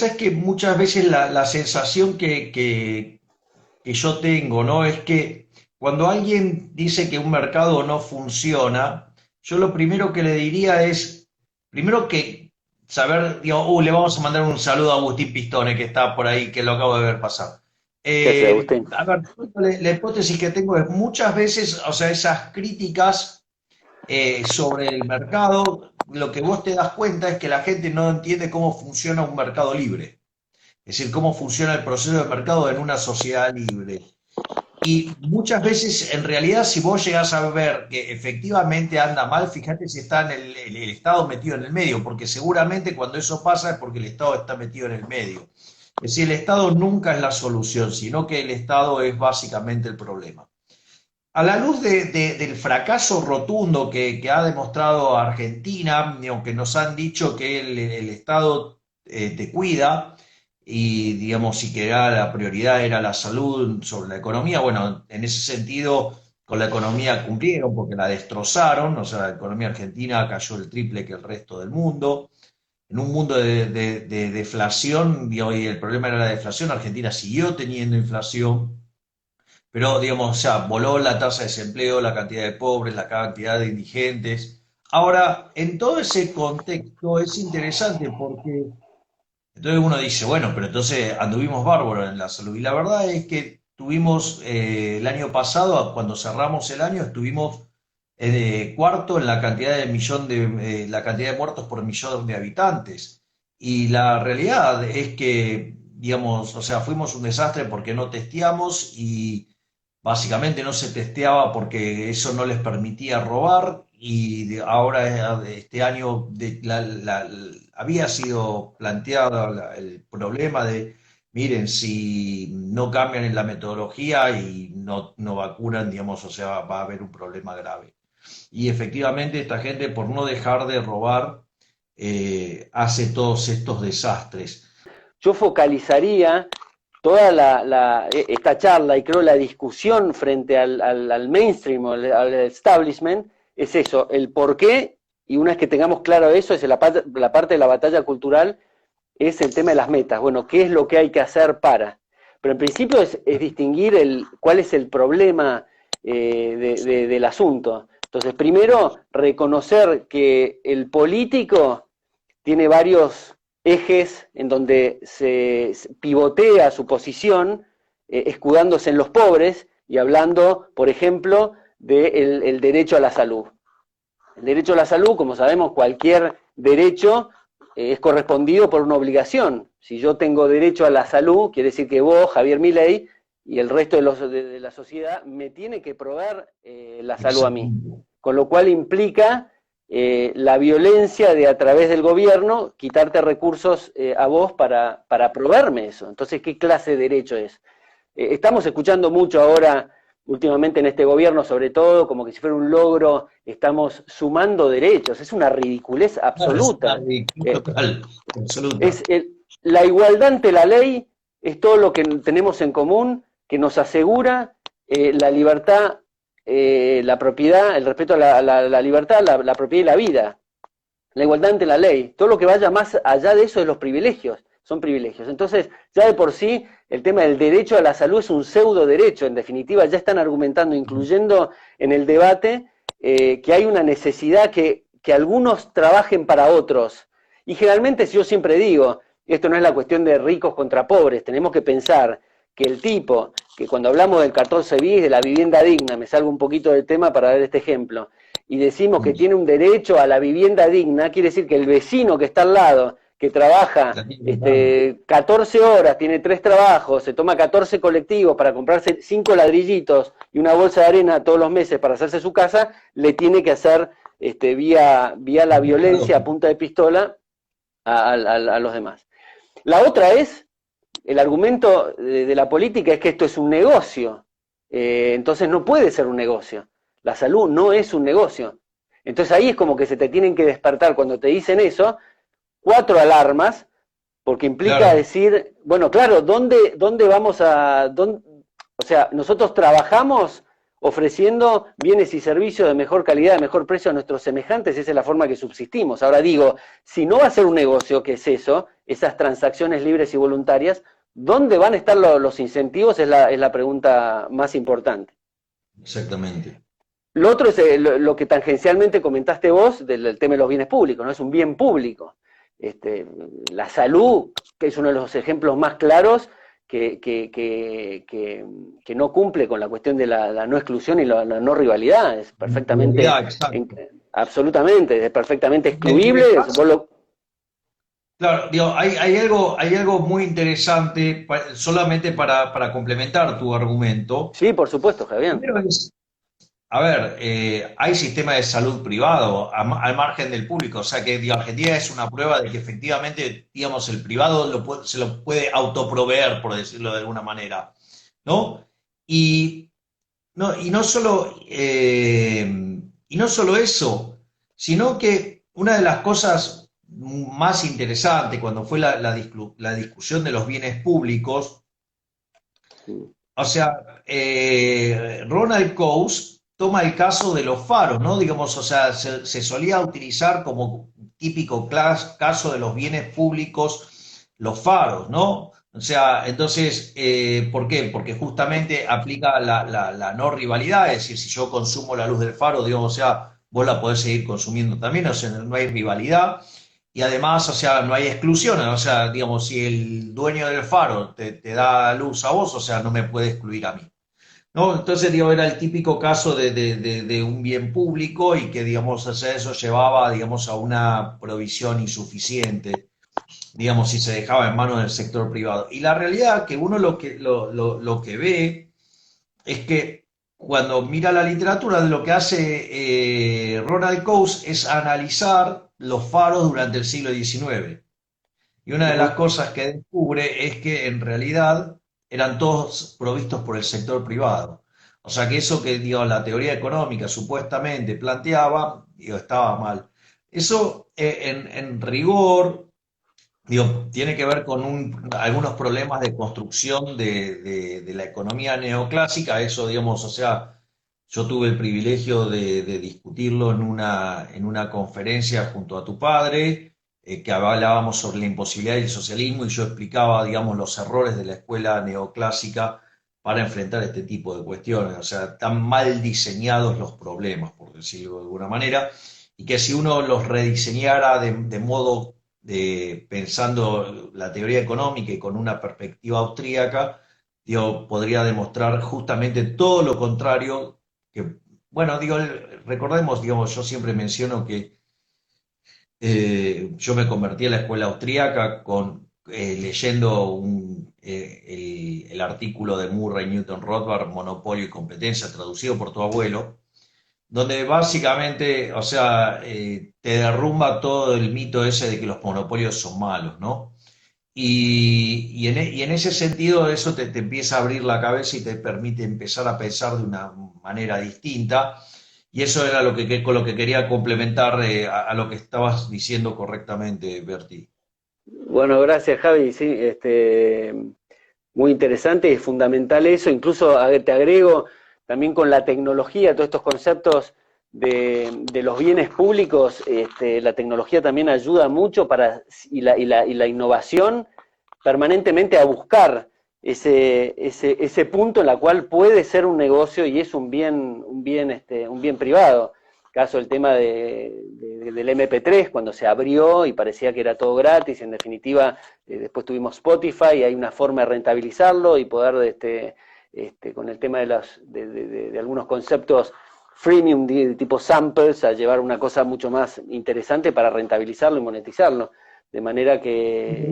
es que muchas veces la sensación que yo tengo, ¿no? Es que cuando alguien dice que un mercado no funciona, yo lo primero que le diría es, primero que saber, digo, le vamos a mandar un saludo a Agustín Pistone, que está por ahí, que lo acabo de ver pasar. ¿Qué hace, Agustín? A ver, la hipótesis que tengo es muchas veces, o sea, esas críticas sobre el mercado, lo que vos te das cuenta es que la gente no entiende cómo funciona un mercado libre. Es decir, cómo funciona el proceso de mercado en una sociedad libre. Y muchas veces, en realidad, si vos llegás a ver que efectivamente anda mal, fíjate si está en el Estado metido en el medio, porque seguramente cuando eso pasa es porque el Estado está metido en el medio. Es decir, el Estado nunca es la solución, sino que el Estado es básicamente el problema. A la luz del fracaso rotundo que ha demostrado Argentina, aunque nos han dicho que el Estado te cuida y, digamos, si que era la prioridad era la salud sobre la economía, bueno, en ese sentido, con la economía cumplieron porque la destrozaron, o sea, la economía argentina cayó el triple que el resto del mundo. En un mundo de deflación, y el problema era la deflación, Argentina siguió teniendo inflación, pero, digamos, o sea, voló la tasa de desempleo, la cantidad de pobres, la cantidad de indigentes. Ahora, en todo ese contexto es interesante porque entonces uno dice, bueno, pero entonces anduvimos bárbaros en la salud. Y la verdad es que tuvimos el año pasado, cuando cerramos el año, estuvimos cuarto en la cantidad de la cantidad de muertos por millón de habitantes. Y la realidad es que, digamos, o sea, fuimos un desastre porque no testeamos y básicamente no se testeaba porque eso no les permitía robar y ahora este año había sido planteado el problema de, miren, si no cambian en la metodología y no vacunan, digamos, o sea, va a haber un problema grave. Y efectivamente esta gente, por no dejar de robar, hace todos estos desastres. Yo focalizaría toda esta charla y creo la discusión frente al mainstream o al establishment es eso, el por qué, y una vez que tengamos claro eso, es la parte de la batalla cultural, es el tema de las metas. Bueno, ¿qué es lo que hay que hacer para? Pero en principio es distinguir cuál es el problema del asunto. Entonces, primero, reconocer que el político tiene varios ejes en donde se pivotea su posición, escudándose en los pobres y hablando, por ejemplo, del el derecho a la salud. El derecho a la salud, como sabemos, cualquier derecho es correspondido por una obligación. Si yo tengo derecho a la salud, quiere decir que vos, Javier Milei, y el resto de la sociedad me tiene que proveer la salud a mí. Exactamente. Con lo cual implica la violencia de a través del gobierno, quitarte recursos a vos para proveerme eso. Entonces, ¿qué clase de derecho es? Estamos escuchando mucho ahora, últimamente en este gobierno, sobre todo, como que si fuera un logro, estamos sumando derechos. Es una ridiculez Claro, es una absoluta. ridiculez Eh, total, es absoluta. la igualdad ante la ley es todo lo que tenemos en común, que nos asegura la libertad, la propiedad, el respeto a la libertad, la propiedad y la vida. La igualdad ante la ley. Todo lo que vaya más allá de eso de los privilegios, son privilegios. Entonces, ya de por sí, el tema del derecho a la salud es un pseudo derecho. En definitiva, ya están argumentando, incluyendo en el debate, que hay una necesidad que algunos trabajen para otros. Y generalmente, si yo siempre digo, esto no es la cuestión de ricos contra pobres, tenemos que pensar que el tipo, que cuando hablamos del 14 bis, de la vivienda digna, me salgo un poquito del tema para dar este ejemplo, y decimos que tiene un derecho a la vivienda digna, quiere decir que el vecino que está al lado, que trabaja La tiene total. 14 horas, tiene 3 trabajos, se toma 14 colectivos para comprarse 5 ladrillitos y una bolsa de arena todos los meses para hacerse su casa, le tiene que hacer vía la violencia a Lógico. punta de pistola a los demás. La otra es, el argumento de la política es que esto es un negocio, entonces no puede ser un negocio. La salud no es un negocio. Entonces ahí es como que se te tienen que despertar cuando te dicen eso, 4 alarmas, porque implica Claro. decir, bueno, claro, ¿dónde vamos a...? O sea, nosotros trabajamos ofreciendo bienes y servicios de mejor calidad, de mejor precio a nuestros semejantes, esa es la forma que subsistimos. Ahora digo, si no va a ser un negocio, ¿qué es eso? esas transacciones libres y voluntarias, ¿dónde van a estar los incentivos? Es la pregunta más importante. Exactamente. Lo otro es lo que tangencialmente comentaste vos del tema de los bienes públicos, ¿no? Es un bien público. La salud, que es uno de los ejemplos más claros, que no cumple con la cuestión de la no exclusión y la no rivalidad, es perfectamente, absolutamente, es perfectamente excluible. Claro, digo, hay algo muy interesante, solamente para complementar tu argumento. Sí, por supuesto, Javier. Primero es, a ver, hay sistema de salud privado al margen del público, o sea que digo, Argentina es una prueba de que efectivamente, digamos, el privado se lo puede autoproveer, por decirlo de alguna manera, ¿no? Y y no solo eso, sino que una de las cosas más interesantes cuando fue la discusión de los bienes públicos, o sea, Ronald Coase toma el caso de los faros, ¿no? Digamos, o sea, se solía utilizar como típico caso de los bienes públicos los faros, ¿no? O sea, entonces, ¿por qué? Porque justamente aplica la no rivalidad, es decir, si yo consumo la luz del faro, digamos, o sea, vos la podés seguir consumiendo también, o sea, no hay rivalidad. Y además, o sea, no hay exclusiones, o sea, digamos, si el dueño del faro te da luz a vos, o sea, no me puede excluir a mí. ¿No? Entonces, digo, era el típico caso de un bien público y que, digamos, o sea, eso llevaba, digamos, a una provisión insuficiente, digamos, si se dejaba en manos del sector privado. Y la realidad que uno lo que ve es que cuando mira la literatura, lo que hace Ronald Coase es analizar los faros durante el siglo XIX. Y una de las cosas que descubre es que en realidad eran todos provistos por el sector privado. O sea que eso que digo, la teoría económica supuestamente planteaba, digo, estaba mal. Eso en rigor, digo, tiene que ver con algunos problemas de construcción de la economía neoclásica. Eso, digamos, o sea, yo tuve el privilegio de discutirlo en una conferencia junto a tu padre, que hablábamos sobre la imposibilidad del socialismo y yo explicaba, digamos, los errores de la escuela neoclásica para enfrentar este tipo de cuestiones. O sea, tan mal diseñados los problemas, por decirlo de alguna manera, y que si uno los rediseñara de modo pensando la teoría económica y con una perspectiva austríaca, digo, podría demostrar justamente todo lo contrario que, bueno, digo, recordemos, digamos, yo siempre menciono que yo me convertí a la escuela austríaca leyendo el artículo de Murray Newton Rothbard, Monopolio y Competencia, traducido por tu abuelo, donde básicamente, o sea, te derrumba todo el mito ese de que los monopolios son malos, ¿no? Y en ese sentido eso te empieza a abrir la cabeza y te permite empezar a pensar de una manera distinta. Y eso era con lo que quería complementar a lo que estabas diciendo correctamente, Berti. Bueno, gracias, Javi. Sí, muy interesante y fundamental eso. Incluso te agrego también con la tecnología, todos estos conceptos de los bienes públicos, la tecnología también ayuda mucho y la innovación permanentemente a buscar ese punto en la cual puede ser un negocio y es un bien privado. Caso el tema del MP3, cuando se abrió y parecía que era todo gratis, en definitiva, después tuvimos Spotify y hay una forma de rentabilizarlo y poder, con el tema de algunos conceptos freemium de tipo samples, a llevar una cosa mucho más interesante para rentabilizarlo y monetizarlo. De manera que...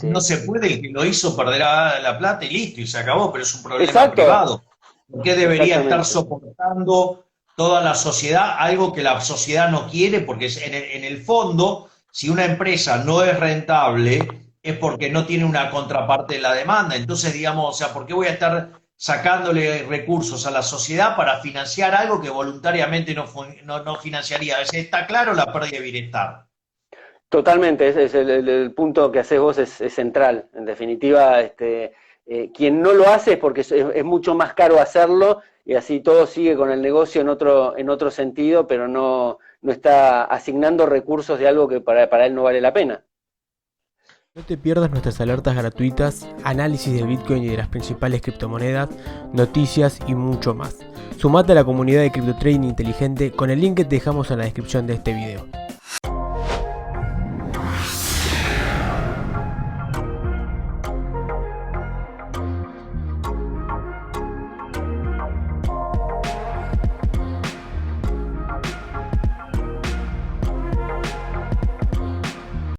No se puede, el que lo hizo perderá la plata y listo, y se acabó, pero es un problema Exacto. privado. ¿Por qué debería estar soportando toda la sociedad algo que la sociedad no quiere? Porque en el fondo, si una empresa no es rentable, es porque no tiene una contraparte de la demanda. Entonces, digamos, o sea, ¿por qué voy a estar sacándole recursos a la sociedad para financiar algo que voluntariamente no financiaría? Está claro la pérdida de bienestar. Totalmente, es el punto que haces vos es central. En definitiva, quien no lo hace es porque es mucho más caro hacerlo y así todo sigue con el negocio en otro sentido, pero no está asignando recursos de algo que para él no vale la pena. No te pierdas nuestras alertas gratuitas, análisis de Bitcoin y de las principales criptomonedas, noticias y mucho más. Sumate a la comunidad de CryptoTrading Inteligente con el link que te dejamos en la descripción de este video.